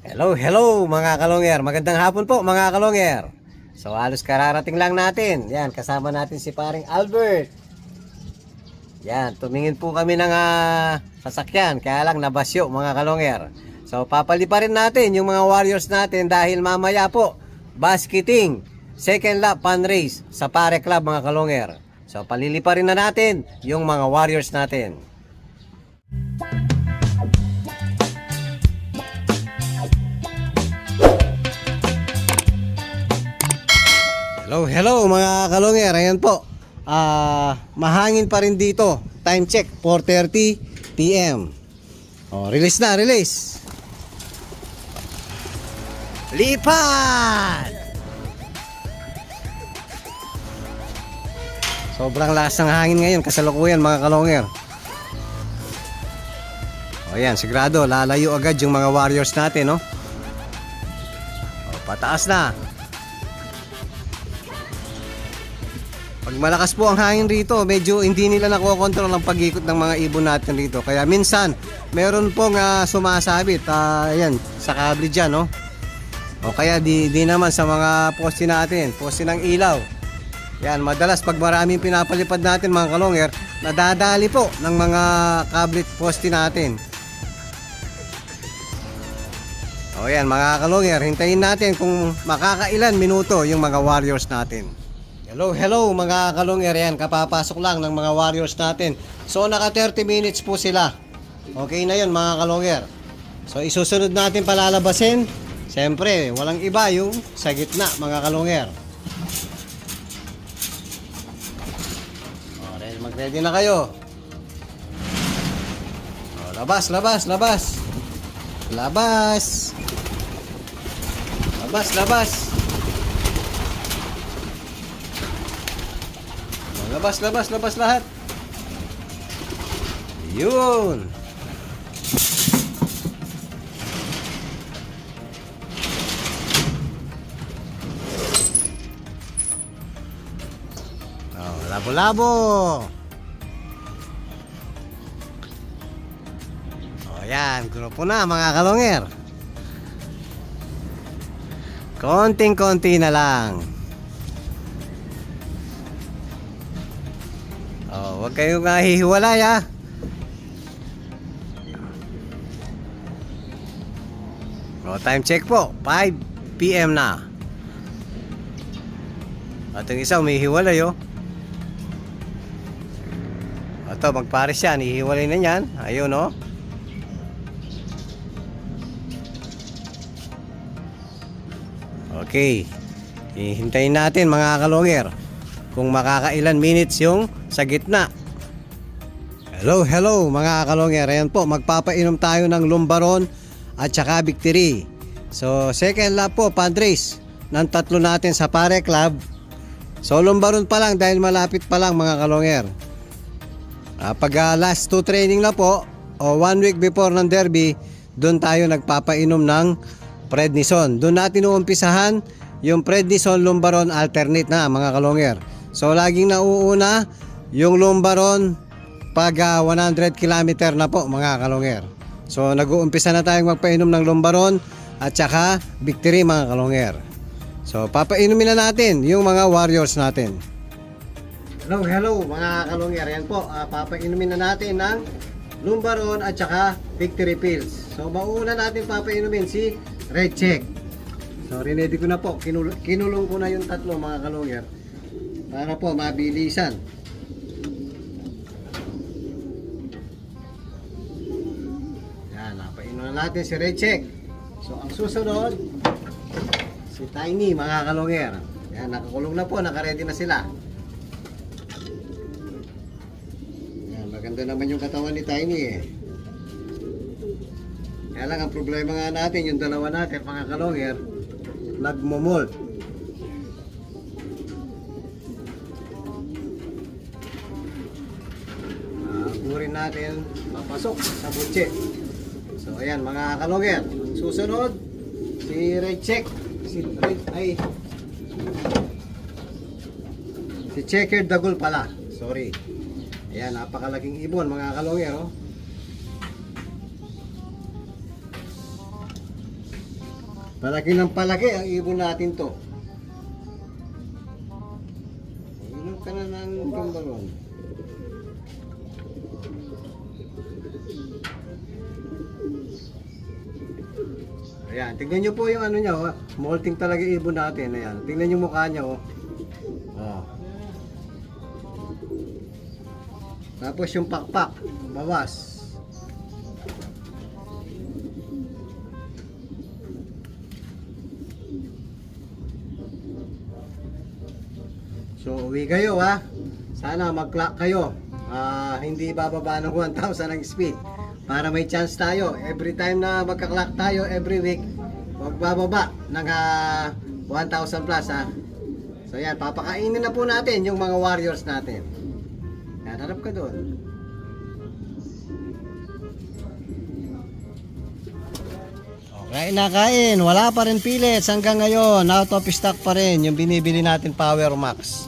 Hello, hello mga kalongger. Magandang hapon po mga kalongger. So halos kararating lang natin. Yan, kasama natin si paring Albert. Yan, tumingin po kami ng sasakyan. Kaya lang nabasyo mga kalongger. So papaliparin natin yung mga warriors natin dahil mamaya po basketing second lap fun race sa Pare Club mga kalongger. So paliliparin na natin yung mga warriors natin. Hello, hello mga kalongger. Ayan po. Mahangin pa rin dito. Time check 4:30 PM. Oh, release na, release. Lipat! Sobrang lakas ng hangin ngayon, kasalukuyan mga kalongger. O yan, sigurado lalayo agad yung mga warriors natin, no? O, pataas na. Pag malakas po ang hangin rito, medyo hindi nila nakokontrol ang pag-ikot ng mga ibon natin rito. Kaya minsan, meron pong sumasabit, ayan, sa kable dyan, no? O kaya di naman sa mga poste natin, poste ng ilaw. Yan, madalas pag maraming pinapalipad natin mga kalongger, nadadali po ng mga kable poste natin. O yan mga kalongger, hintayin natin kung makakailan minuto yung mga warriors natin. Hello, hello mga kalongger, yan, kapapasok lang ng mga warriors natin. So naka 30 minutes po sila. Okay na yun mga kalongger. So isusunod natin palalabasin. Siyempre, walang iba yung sa gitna mga kalongger. O, mag-ready na kayo. O, labas, labas, labas. Labas. Labas, labas. Labas, labas, labas lahat. Yun. Oh, labo-labo. Oh, yan. Grupo na mga kalongger. Konting-konti na lang. Oh, huwag kayong hihiwalay ha. Oh, time check po, 5 PM na. At yung isa umihiwalay oh. Ito, magpares yan, hihiwalay na yan. Ayun oh. Okay, hihintayin natin mga kalongger kung makakailan minutes yung sa gitna. Hello, hello mga kalongger. Ayan po, magpapainom tayo ng Lumbaron at saka Victory. So second lap po, fun race ng tatlo natin sa Pare Club. So Lumbaron pa lang dahil malapit pa lang mga kalongger. Pag last 2 training na po o 1 week before ng derby, doon tayo nagpapainom ng prednison. Doon natin uumpisahan yung prednison Lumbaron alternate na mga kalongger. So laging nauuna yung Lumbaron pag 100 km na po mga kalongger. So nag-uumpisa na tayong magpainom ng Lumbaron at saka Victory mga kalongger. So papainumin na natin yung mga warriors natin. Hello, hello mga kalongger. Yan po, papainumin na natin ng Lumbaron at saka Victory Pills. So mauna natin papainumin si Red Check. So rinedy ko na po, kinulong ko na yung tatlo mga kalongger para po mabilisan. Yan, napainom na natin si Red Check. So ang susunod si Tiny mga kalongger. Yan, nakakulong na po, nakaredy na sila. Yan, maganda naman yung katawan ni Tiny eh. Kaya lang ang problema nga natin, yung dalawa natin mga kalongger, nagmomold. Agurin natin papasok sa butche. So ayan mga kalongger, susunod si Red Check, si Checkered Dagol pala, sorry. Ayan, napakalaking ibon mga kalongger oh. Palaki ng palaki ang ibon natin to. Inom ka na ng lumbaron. Ayan, tignan nyo po yung ano niya, oh. Molting talaga ibon natin. Ayan, tignan nyo mukha niya, oh. Oh. Tapos yung pakpak, bawas. So, uwi kayo, ha. Sana mag-clock kayo. Hindi bababa ng 1,000 ang speed. Para may chance tayo. Every time na magka-clock tayo, every week, magbababa ng 1,000 plus, ha. So, yan. Papakainin na po natin yung mga warriors natin. Yan, harap ka doon. Kain na kain, wala pa rin pellets hanggang ngayon, out of stock pa rin yung binibili natin Power Max.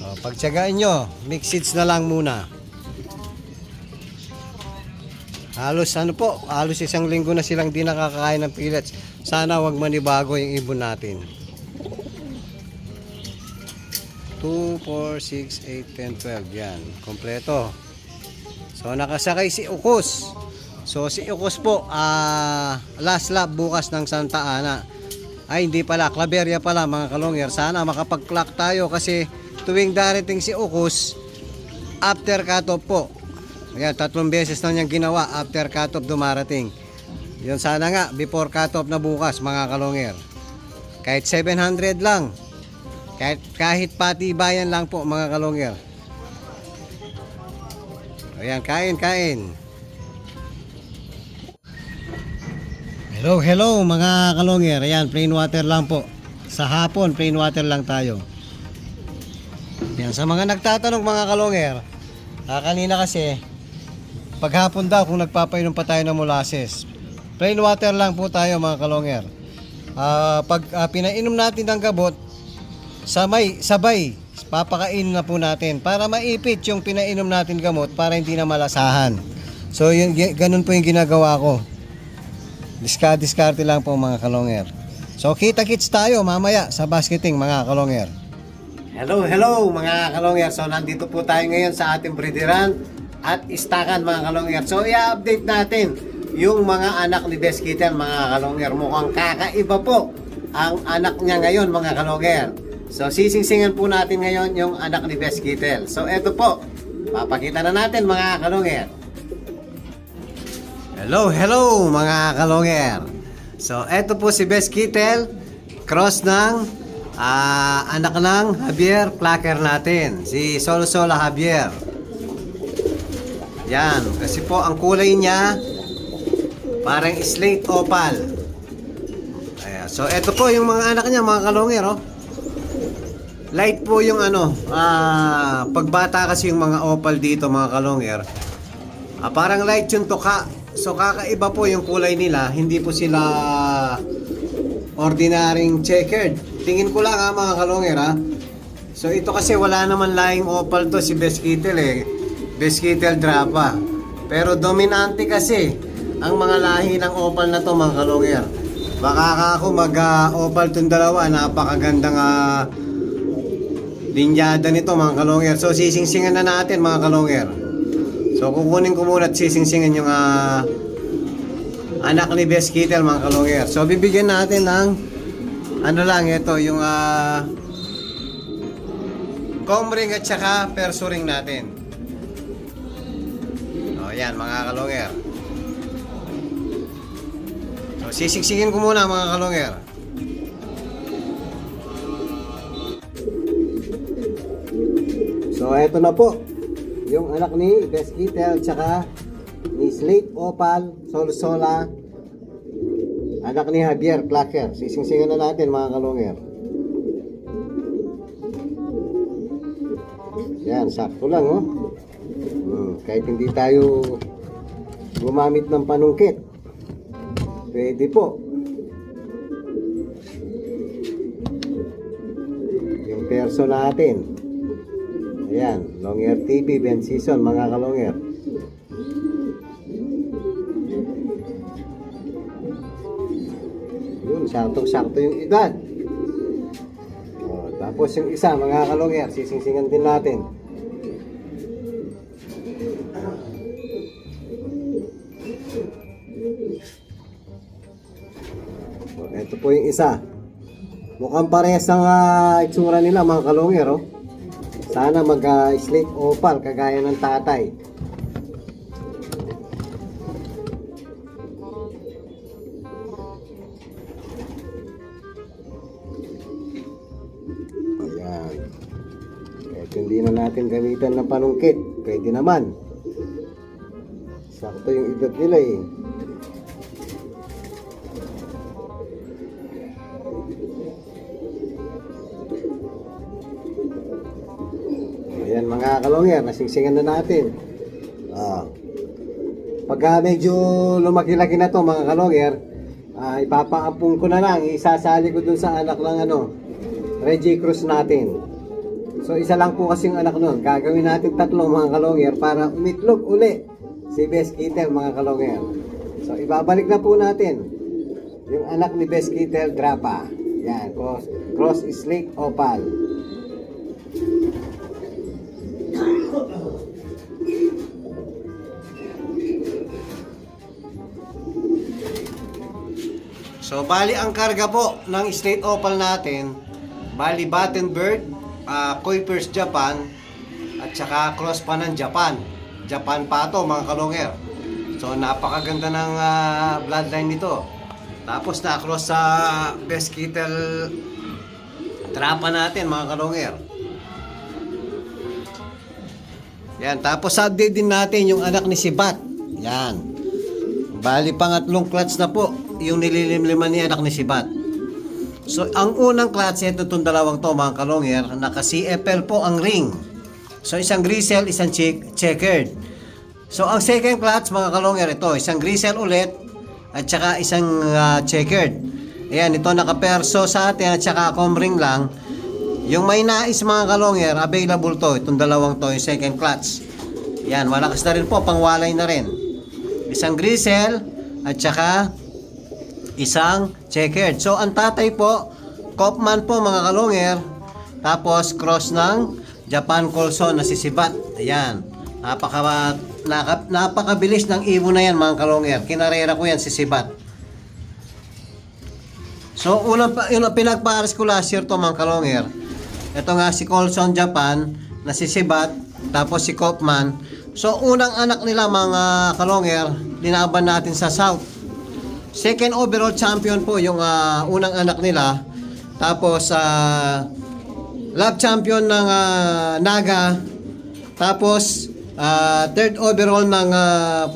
So, pagtsagaan nyo, mix seeds na lang muna. Halos halos isang linggo na silang di nakakakain ng pellets. Sana wag manibago yung ibon natin. 2, 4, 6, 8, 10, 12, yan, kompleto. So nakasakay si Ukos. So si Ukos po, last lap bukas ng Santa Ana. Ay hindi pala, Claveria pala mga kalongyer. Sana makapag-clock tayo kasi tuwing darating si Ukos, after cut-off po. Ayan, 3 beses na niyang ginawa, after cut-off dumarating. Yun sana nga, before cut-off na bukas mga kalongyer. Kahit 700 lang. Kahit patibayan lang po mga kalongyer. Ayan, kain. Hello mga kalongyer. Ayan, plain water lang po. Sa hapon, plain water lang tayo. Yan, sa mga nagtatanong mga kalongyer, kanina kasi, paghapon daw kung nagpapainom pa tayo ng molasses. Plain water lang po tayo mga kalongyer. Pag pinainom natin ng gabot, sabay, papakain na po natin para maipit yung pinainom natin gamot para hindi na malasahan. So, ganun po yung ginagawa ko. Diskarte lang po mga kalongyer. So kita-kits tayo mamaya sa basketing mga kalongyer. Hello mga kalongyer. So nandito po tayo ngayon sa ating breederan at istakan mga kalongyer. So i-update natin yung mga anak ni Best Kitten mga kalongyer. Mukhang kakaiba po ang anak niya ngayon mga kalongyer. So sisingsingan po natin ngayon yung anak ni Best Kitten. So eto po, papakita na natin mga kalongyer. Hello mga kalongyer. So eto po si Best Kitten, cross ng anak ng Javier Clacker natin, si Solo Javier. Yan, kasi po ang kulay niya parang slate opal. Ayan. So eto po yung mga anak niya mga kalongyer, oh. Light po yung pagbata kasi yung mga opal dito mga kalongyer. Parang light yung tuka. So kakaiba po yung kulay nila, hindi po sila ordinaryong checkered. Tingin ko lang mga kalongyer ha. So ito kasi wala naman lahing opal to si Best Kitten Best Kitten Drapa. Pero dominante kasi ang mga lahi ng opal na to mga kalongyer. Baka ako mag-opal tong dalawa, napakagandang linyada nito mga kalongyer. So sisingsingan na natin mga kalongyer. So kukunin ko muna at sisingsingan yung anak ni Best Kitten mga kalongyer. So bibigyan natin ng ito yung comb ring at saka perso ring natin. O yan mga kalongyer. So sisingsingin ko muna mga kalongyer. So eto na po yung anak ni Best Kitten at saka ni Slate Opal Solsola, anak ni Javier Clacker. Sisingsingan na natin mga kalongyer. Yan, sakto lang oh. Kahit hindi tayo gumamit ng panungkit, pwede po. Yung perso natin. Ayan, Longyear TV, Ben Season, mga kalongyer. Saktong-sakto yung edad. Tapos yung isa, mga kalongger, sisingsingan din natin. Ito po yung isa. Mukhang parehas ang itsura nila, mga kalongger. Oh. Sana mag-slate opal kagaya ng tatay. Ayan. Kahit hindi na natin gamitan ng panungkit, pwede naman. Sakto yung edad nila eh. Ayan mga kalongger, nasingsingan na natin. Pagka medyo lumaki-laki na to mga kalongger, ipapaampun ko na lang, isasali ko dun sa anak ng Reggie Cruz natin. So isa lang po kasing anak nun. Gagawin natin 3 mga kalongger para umitlog uli si Best Kittel mga kalongger. So ibabalik na po natin yung anak ni Best Kittel Drapa. Yan, cross slate opal. So bali ang karga po ng slate opal natin, bali Battenberg, Kuipers Japan, at saka cross pa ng Japan. Japan pa to mga kalongger. So napakaganda ng bloodline nito. Tapos na-cross sa Best Kittel Drapa natin mga kalongger. Yan, tapos update din natin yung anak ni Sibat. Yan. Bali pangatlong clutch na po yung nililimliman ni anak ni Sibat. So ang unang clutch, ito itong dalawang to mga kalongger, naka CFL po ang ring. So isang grisel, isang checkered. So ang second clutch mga kalongger, ito isang grisel ulit at saka isang checkered. Ayan, ito nakaperso sa atin at saka comb ring lang. Yung may nais mga kalongger, available to, itong dalawang to, yung second clutch. Yan, malakas na rin po, pangwalay na rin. Isang grisel at saka isang checkered. So ang tatay po, Kaufman po mga kalongger, tapos cross ng Japan Colson na si Sibat. Ayan, napakabilis ng ibon na yan mga kalongger. Kinarera ko yan si Sibat. So unang pinagpares ko last year to mga kalongger. Ito nga si Colson Japan na si Sibat, tapos si Kaufman. So unang anak nila mga kalongger, linaban natin sa South. Second overall champion po yung unang anak nila. Tapos lab champion ng Naga. Tapos third overall ng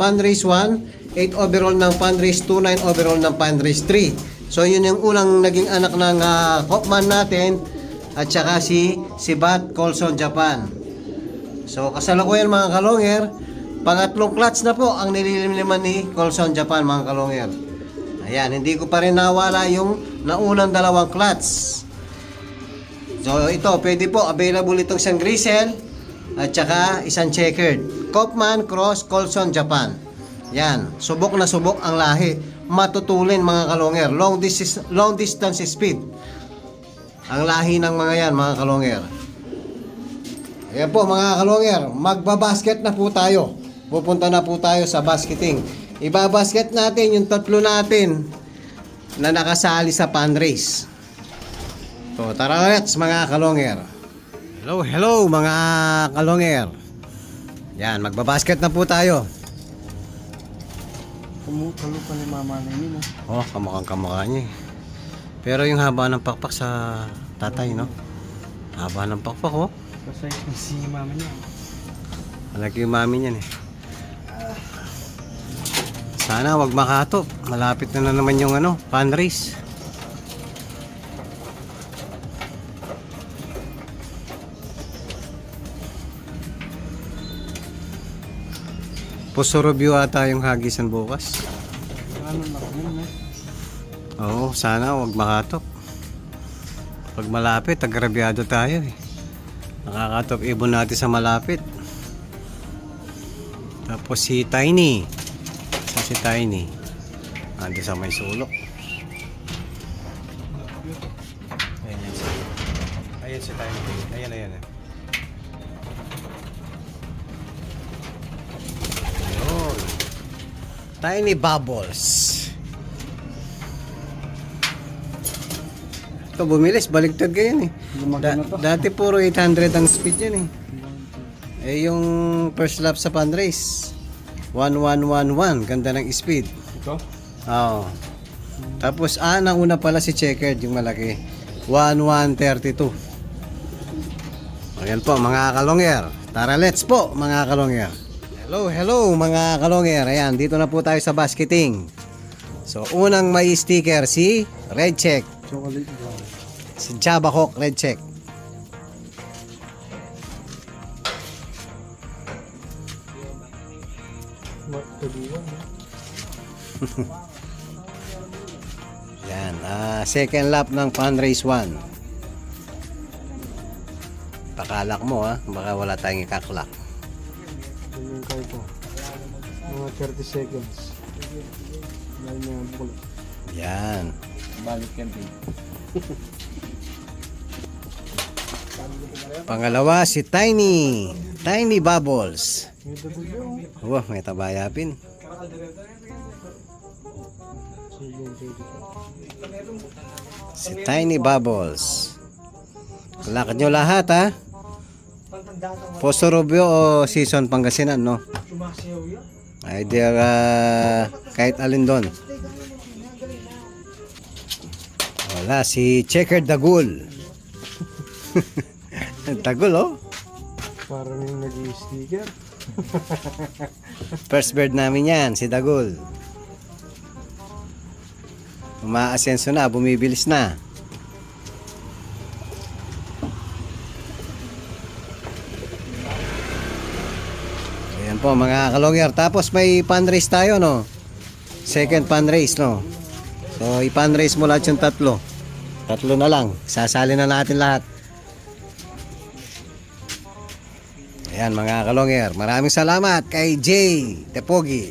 Fundrace 1, 8 overall ng Fundrace 2, 9 overall ng Fundrace 3. So yun yung unang naging anak ng Kaufman natin at saka si Sibat Colson Japan. So kasalukuyan mga kalongger, pangatlong clutch na po ang nililimliman ni Colson Japan mga kalongger. Ayan, hindi ko pa rin nawala yung naunang dalawang clutch. So ito, pwede po, available itong isang grisel at saka isang checkered. Kaufman Cross Colson Japan. Yan, subok na subok ang lahi. Matutulin mga kalongger. Long distance speed. Ang lahi ng mga yan mga kalongger. Ayan po mga kalongger, magbabasket na po tayo. Pupunta na po tayo sa basketing. Ibabasket natin yung 3 natin na nakasali sa fundraise. So tara let's mga kalongger. Hello mga kalongger. Yan, magbabasket na po tayo. Kumukulo pa ni mama na yun. Oh, kamukha niya. Pero yung haba ng pakpak sa tatay, no? Haba ng pakpak, oh. Kasi si mama niya. Malaki yung mami niyan, eh. Sana wag makatop. Malapit na naman yung fundraise. Puso review ata yung hagisan bukas. Ano na yun, eh? Oo, sana wag makatop. Pag malapit, agrabyado tayo, eh. Nakakatop ibon natin sa malapit. Tapos si Tiny. Si Tiny ando sa may sulok. Ayan si Tiny T. Ayan, ayan. Ayun. Tiny Bubbles. Ito bumilis, baligtad ka yan eh. Lumaki na to. Dati puro 800 ang speed yan eh. Eh yung first lap sa fundrace 1111, ganda ng speed. Ito? Oo. Tapos nauna pala si Checkered, yung malaki 1132. Ayan po mga kalongyer. Tara let's po mga kalongyer. Hello mga kalongyer. Ayan, dito na po tayo sa basketing. So unang may sticker si Red Check. Chocolate brown. Si Java Hawk Red Check. What to do? Yan, second lap ng fundrace 1. Pakalak mo baka wala tayong ikaklak. Ganyan kayo po. Mga 30 seconds. Dahil niya bukol. Yan. Balik yan din. Pangalawa si Tiny. Tiny Bubbles. May W. Wow, may tabayapin. Si Tiny Bubbles. Lakad nyo lahat Poso Rubio o Season Pangasinan, no? Either kahit alin doon. Wala, si Checker Dagul. Dagul, oh. Parang yung nag-i-sticker. First bird namin yan, si Dagul. Umaasenso na, bumibilis na. Ayan po mga kalongyer. Tapos may fundrace tayo, no? Second fundrace, no? So i-fundrace mo lahat yung tatlo. Tatlo na lang. Sasali na natin lahat. Ayan mga kalongyer. Maraming salamat kay Jay Tepogi.